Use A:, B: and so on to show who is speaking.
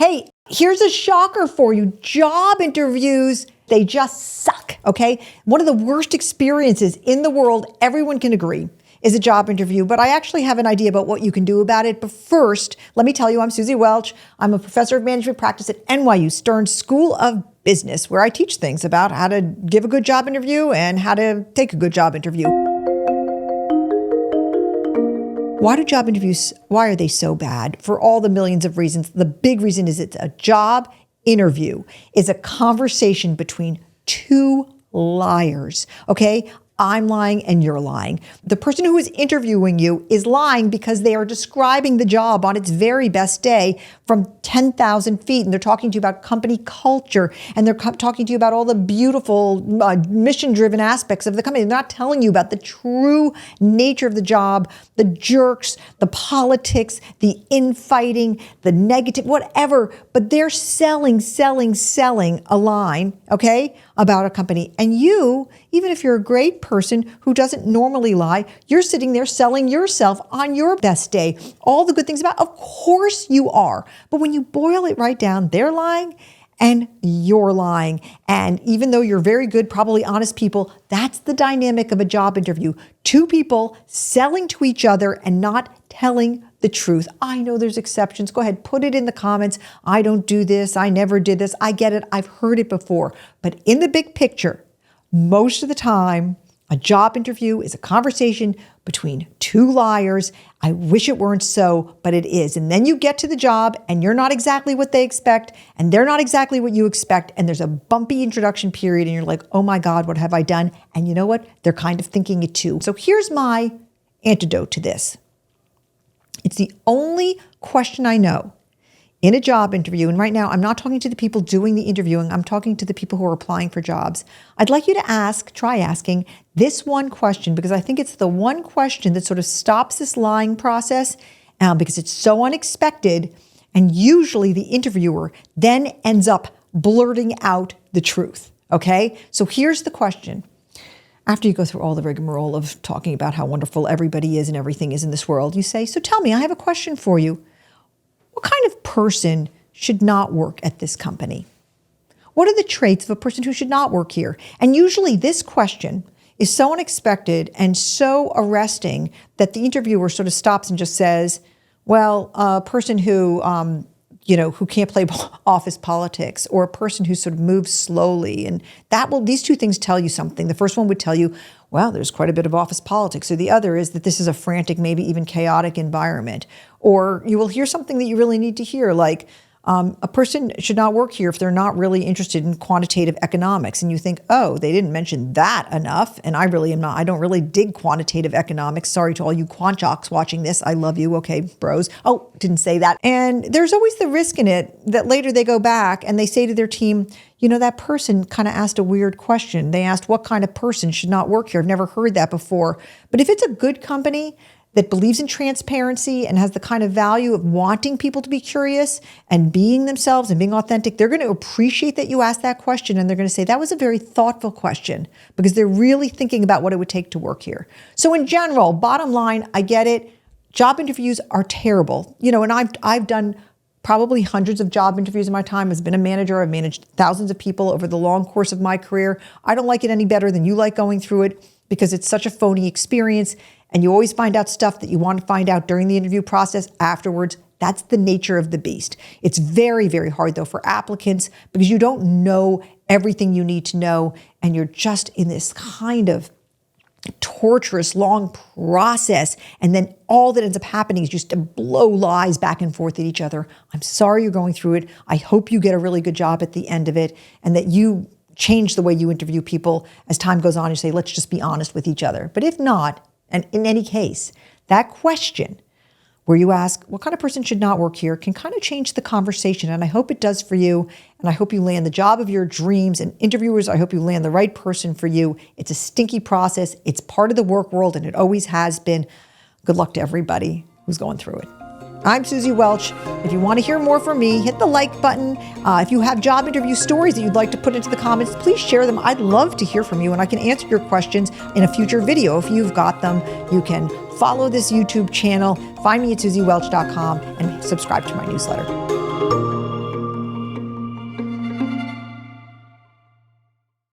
A: Hey, here's a shocker for you. Job interviews, they just suck, okay? One of the worst experiences in the world, everyone can agree, is a job interview, but I actually have an idea about what you can do about it. But first, let me tell you, I'm Suzy Welch. I'm a professor of management practice at NYU Stern School of Business, where I teach things about how to give a good job interview and how to take a good job interview. Why do job interviews, why are they so bad? For all the millions of reasons. The big reason is it's a job interview is a conversation between two liars, okay? I'm lying and you're lying. The person who is interviewing you is lying because they are describing the job on its very best day from 10,000 feet. And they're talking to you about company culture. And they're talking to you about all the beautiful mission-driven aspects of the company. They're not telling you about the true nature of the job, the jerks, the politics, the infighting, the negative, whatever. But they're selling a line, okay, about a company. And you, even if you're a great person who doesn't normally lie, you're sitting there selling yourself on your best day. All the good things about, of course you are. But when you boil it right down, they're lying and you're lying. And even though you're very good, probably honest people, that's the dynamic of a job interview. Two people selling to each other and not telling the truth. I know there's exceptions. Go ahead, put it in the comments. I don't do this. I never did this. I get it. I've heard it before. But in the big picture, most of the time, a job interview is a conversation between two liars. I wish it weren't so, but it is. And then you get to the job and you're not exactly what they expect and they're not exactly what you expect. And there's a bumpy introduction period and you're like, oh my God, what have I done? And you know what? They're kind of thinking it too. So here's my antidote to this. It's the only question I know in a job interview, and right now I'm not talking to the people doing the interviewing, I'm talking to the people who are applying for jobs. I'd like you to try asking this one question, because I think it's the one question that sort of stops this lying process because it's so unexpected, and usually the interviewer then ends up blurting out the truth, okay? So here's the question. After you go through all the rigmarole of talking about how wonderful everybody is and everything is in this world, you say, so tell me, I have a question for you. What kind of person should not work at this company? What are the traits of a person who should not work here? And usually this question is so unexpected and so arresting that the interviewer sort of stops and just says, well, a person who, who can't play office politics, or a person who sort of moves slowly. And these two things tell you something. The first one would tell you, well, there's quite a bit of office politics. Or the other is that this is a frantic, maybe even chaotic environment. Or you will hear something that you really need to hear, like a person should not work here if they're not really interested in quantitative economics. And you think, oh, they didn't mention that enough. And I really am not. I don't really dig quantitative economics. Sorry to all you quant jocks watching this. I love you. Okay, bros. Oh, didn't say that. And there's always the risk in it that later they go back and they say to their team, you know, that person kind of asked a weird question. They asked, what kind of person should not work here? I've never heard that before. But if it's a good company that believes in transparency and has the kind of value of wanting people to be curious and being themselves and being authentic, they're going to appreciate that you asked that question, and they're going to say, that was a very thoughtful question, because they're really thinking about what it would take to work here. So in general, bottom line, I get it. Job interviews are terrible. You know, and I've done probably hundreds of job interviews in my time. As been a manager, I've managed thousands of people over the long course of my career. I don't like it any better than you like going through it, because it's such a phony experience. And you always find out stuff that you want to find out during the interview process afterwards. That's the nature of the beast. It's very, very hard, though, for applicants, because you don't know everything you need to know. And you're just in this kind of torturous, long process. And then all that ends up happening is just to blow lies back and forth at each other. I'm sorry you're going through it. I hope you get a really good job at the end of it, and that you change the way you interview people as time goes on. You say, let's just be honest with each other. But if not, and in any case, that question where you ask, what kind of person should not work here, can kind of change the conversation. And I hope it does for you. And I hope you land the job of your dreams. And interviewers, I hope you land the right person for you. It's a stinky process. It's part of the work world, and it always has been. Good luck to everybody who's going through it. I'm Suzy Welch. If you want to hear more from me, hit the like button. If you have job interview stories that you'd like to put into the comments, please share them. I'd love to hear from you, and I can answer your questions in a future video if you've got them. You can follow this YouTube channel, find me at SuzyWelch.com, and subscribe to my newsletter.